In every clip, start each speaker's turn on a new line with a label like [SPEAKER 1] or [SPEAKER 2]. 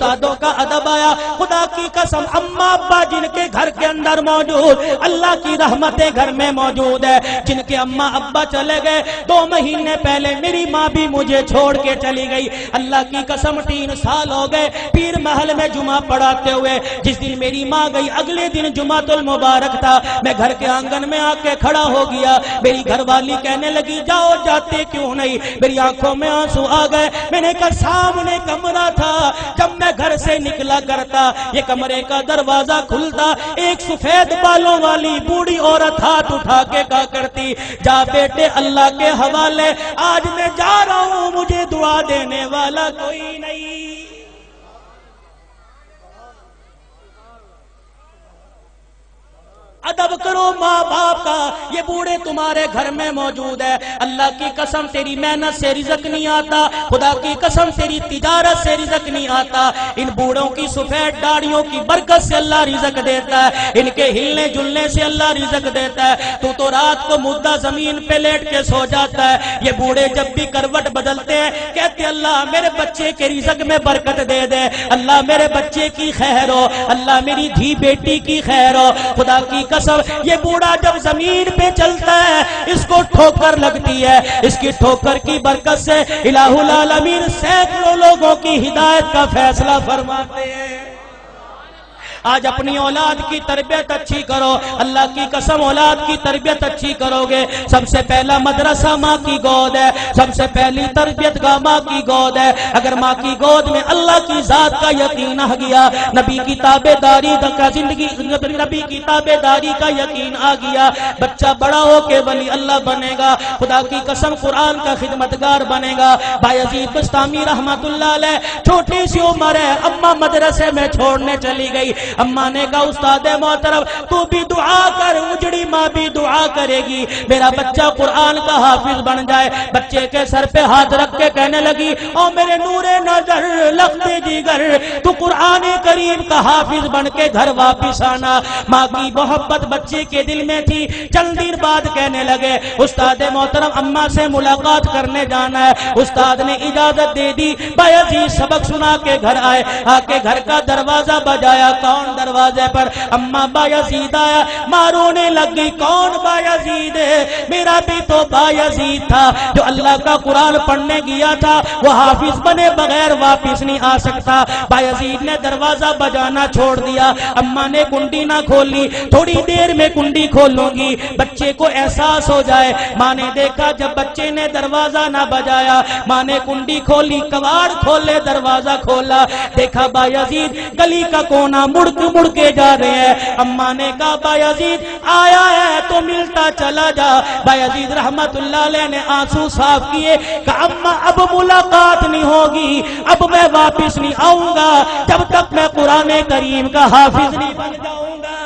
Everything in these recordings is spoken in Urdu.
[SPEAKER 1] استادوں کا ادب آیا. خدا کی قسم اماں ابا جن کے گھر کے اندر موجود, اللہ کی رحمتیں گھر میں موجود ہے. جن کے اماں ابا چلے گئے 2 مہینے پہلے میری ماں بھی مجھے چھوڑ کے چلی گئی. اللہ کی قسم 3 سال ہو گئے پیر محل میں جمعہ پڑھاتے ہوئے. جس دن میری ماں گئی اگلے دن جمعۃ المبارک تھا. میں گھر کے آنگن میں آ کے کھڑا ہو گیا. میری گھر والی کہنے لگی جاؤ جاتے کیوں نہیں. میری آنکھوں میں آنسو آ گئے. میں نے کہا سامنے کمرہ تھا, جب میں گھر سے نکلا کرتا یہ کمرے کا دروازہ کھلتا, ایک سفید بالوں والی بوڑھی عورت ہاتھ اٹھا کے کہا کرتی جا بیٹے اللہ کے حوالے, آج میں جا رہا ہوں مجھے دعا دینے والا کوئی نہیں. ادب کرو ماں باپ کا. یہ بوڑھے تمہارے گھر میں موجود ہے. اللہ کی قسم تیری محنت سے رزق نہیں آتا, خدا کی قسم تیری تجارت سے رزق نہیں آتا. ان بوڑھوں کی سفید داڑھیوں کی برکت سے اللہ رزق دیتا ہے, ان کے ہلنے جلنے سے اللہ رزق دیتا ہے. تو رات کو مردہ زمین پہ لیٹ کے سو جاتا ہے. یہ بوڑھے جب بھی کروٹ بدلتے ہیں کہتے اللہ میرے بچے کے رزق میں برکت دے دے, اللہ میرے بچے کی خیر ہو, اللہ میری دھی بیٹی کی خیر ہو. خدا کی قسم یہ بوڑھا جب زمین پہ چلتا ہے اس کو ٹھوکر لگتی ہے. اس کی ٹھوکر کی برکت سے الہ العالمین سینکڑوں لوگوں کی ہدایت کا فیصلہ فرماتے ہیں. آج اپنی اولاد کی تربیت اچھی کرو. اللہ کی قسم اولاد کی تربیت اچھی کرو گے. سب سے پہلا مدرسہ ماں کی گود ہے, سب سے پہلی تربیت گاہ ماں کی گود ہے. اگر ماں کی گود میں اللہ کی ذات کا یقین آ گیا, نبی کی تابع داری کا زندگی, نبی کی تابع داری کا یقین آ گیا, بچہ بڑا ہو کے ولی اللہ بنے گا. خدا کی قسم قرآن کا خدمتگار بنے گا. بایزید بستامی رحمت اللہ علیہ چھوٹی سی عمر ہے, اماں مدرسے میں چھوڑنے چلی گئی. اماں نے کہا استاد محترم تو بھی دعا کر, اجڑی ماں بھی دعا کرے گی میرا بچہ قرآن کا حافظ بن جائے. بچے کے سر پہ ہاتھ رکھ کے کہنے لگی او میرے نور نظر لختے جگر تو قرآن کریم کا حافظ بن کے گھر واپس آنا. ماں کی محبت بچے کے دل میں تھی. چند دن بعد کہنے لگے استاد محترم اماں سے ملاقات کرنے جانا ہے. استاد نے اجازت دے دی. بایزید سبق سنا کے گھر آئے. آ کے گھر کا دروازہ بجایا. کون دروازے پر؟ اماں بایزید آیا. مارونے لگی کون بایزید ہے؟ میرا بھی تو بایزید تھا جو اللہ کا قرآن پڑھنے گیا تھا, وہ حافظ بنے بغیر واپس نہیں آ سکتا. بایزید نے دروازہ بجانا چھوڑ دیا. اماں نے کنڈی نہ کھولی. تھوڑی دیر میں کنڈی کھولوں گی بچے کو احساس ہو جائے. ماں نے دیکھا جب بچے نے دروازہ نہ بجایا, ماں نے کنڈی کھولی, کواڑ کھولے, دروازہ کھولا, دیکھا بایزید گلی کا کونا مڑ کے جا رہے ہیں. اماں نے کہا بایزید آیا ہے تو ملتا چلا جا. بایزید رحمت اللہ علیہ نے آنسو صاف کیے. کہا اماں اب ملاقات نہیں ہوگی, اب میں واپس نہیں آؤں گا جب تک میں قرآن کریم کا حافظ نہیں بن جاؤں گا.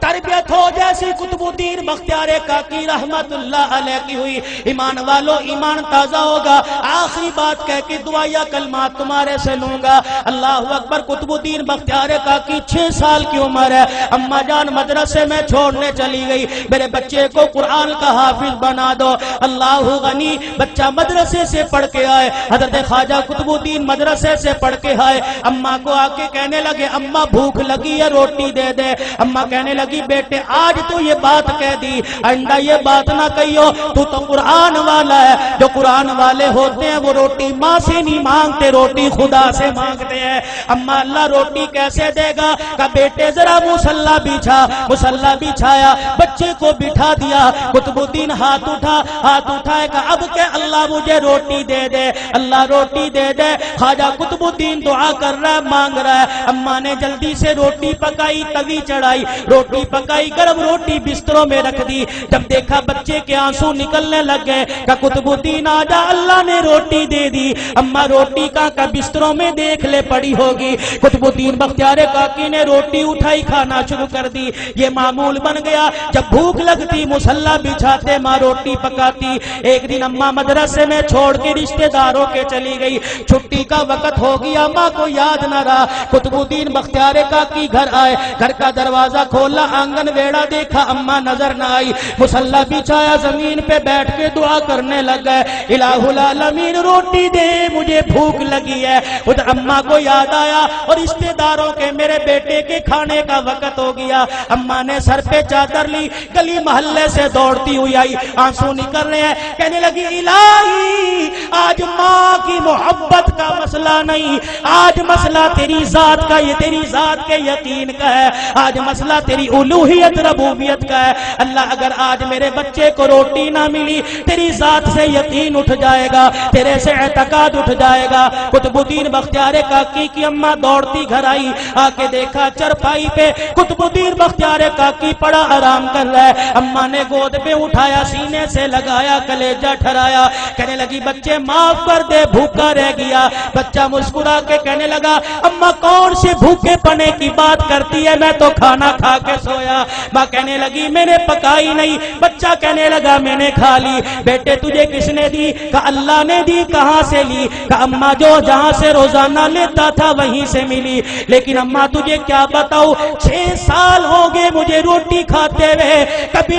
[SPEAKER 1] تربیت ہو جیسی قطب الدین بختیار کاکی رحمت اللہ علیہ کی ہوئی. ایمان والو ایمان تازہ ہوگا. آخری بات کہہ کے دعائیہ کلمات تمہارے سے لوں گا. اللہ اکبر. قطب الدین بختیار کاکی 6 سال کی عمر ہے. اماں جان مدرسے میں چھوڑنے چلی گئی, میرے بچے کو قرآن کا حافظ بنا دو. اللہ غنی بچہ مدرسے سے پڑھ کے آئے. حضرت خواجہ قطب الدین مدرسے سے پڑھ کے آئے. اماں کو آ کے کہنے لگے اماں بھوک لگی ہے روٹی دے دے. اماں کہنے لگی بیٹے آج تو یہ بات کہہ دی, آئندہ یہ بات نہ کہیو, تو قرآن والا ہے. جو قرآن والے ہوتے ہیں وہ روٹی ماں سے نہیں مانگتے, روٹی خدا سے مانگتے ہیں. اما اللہ روٹی کیسے دے گا؟ کہ بیٹے ذرا مصلی بچھا. مصلی بچھایا, بچے کو بٹھا دیا. قطب الدین ہاتھ اٹھائے کہ اب کہ اللہ مجھے روٹی دے دے, اللہ روٹی دے دے. خواجہ قطب الدین دعا کر رہا ہے, مانگ رہا ہے. اما نے جلدی سے روٹی پکائی, توی چڑھائی, روٹی پکائی, گرم روٹی بستروں میں رکھ دی. جب دیکھا بچے کے آنسو نکلنے لگ گئے کہ قطب الدین آجا اللہ نے روٹی دے دی. اما روٹی کا بستروں میں دیکھ لے پڑی ہوگی. قطب الدین بختیار کاکی نے روٹی اٹھائی, کھانا شروع کر دی. یہ معمول بن گیا, جب بھوک لگتی مصلی بچھاتے, ماں روٹی پکاتی. ایک دن اما مدرسے میں چھوڑ کے رشتہ داروں کے چلی گئی. چھٹی کا وقت ہو گیا, ماں کو یاد نہ رہا. قطب الدین بختیار کاکی گھر آئے, گھر کا دروازہ کھولا, آنگن ویڑا دیکھا، اما نظر نہ آئی، مصلی بچھایا، زمین پہ بیٹھ کے دعا کرنے لگ گئے، الہ العالمین روٹی دے مجھے بھوک لگی ہے۔ ادھر اما کو یاد آیا اور رشتے داروں کے میرے بیٹے کے کھانے کا وقت ہو گیا۔ اما نے سر پہ چادر لی، گلی محلے سے دوڑتی ہوئی آئی، آنسو نکل رہے ہیں، کہنے لگی الہی آج ماں کی محبت کا مسئلہ نہیں، آج مسئلہ تیری ذات کا، یہ تیری ذات کے یقین کا ہے، آج مسئلہ تیری الوہیت ربوبیت کا ہے۔ اللہ اگر آج میرے بچے کو روٹی نہ ملی، تیری ذات سے یقین اٹھ جائے گا، تیرے سے اعتقاد اٹھ جائے گا۔ قطب الدین بختیار کاکی کی اماں دوڑتی گھر آئی، آ کے دیکھا چرپائی پہ قطب الدین بختیار کاکی پڑا آرام کر رہا ہے۔ اماں نے گود پہ اٹھایا، سینے سے لگایا، کلیجہ ٹھرایا، کہنے لگی بچے معاف کر دے، بھوکا رہ گیا۔ بچہ مسکرا کے کہنے لگا اماں کون سے بھوکے پنے کی بات کرتی ہے، میں تو کھانا کھا کے سویا۔ ماں کہنے لگی میں نے پکائی نہیں، بچہ کہنے لگا میں نے کھا لی۔ بیٹے تجھے کس نے دی؟ کہا اللہ نے دی۔ کہاں سے لی؟ کہا اماں جو جہاں سے روزانہ لیتا تھا وہیں سے ملی۔ لیکن اماں تجھے کیا بتاؤ، 6 سال ہو گئے مجھے روٹی کھاتے ہوئے، کبھی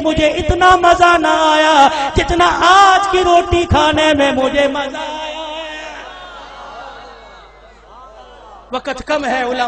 [SPEAKER 1] مجھے اتنا مزہ نہ آیا جتنا آج کی روٹی کھانے میں مجھے مزہ آیا ہے۔ وقت کم ہے علماء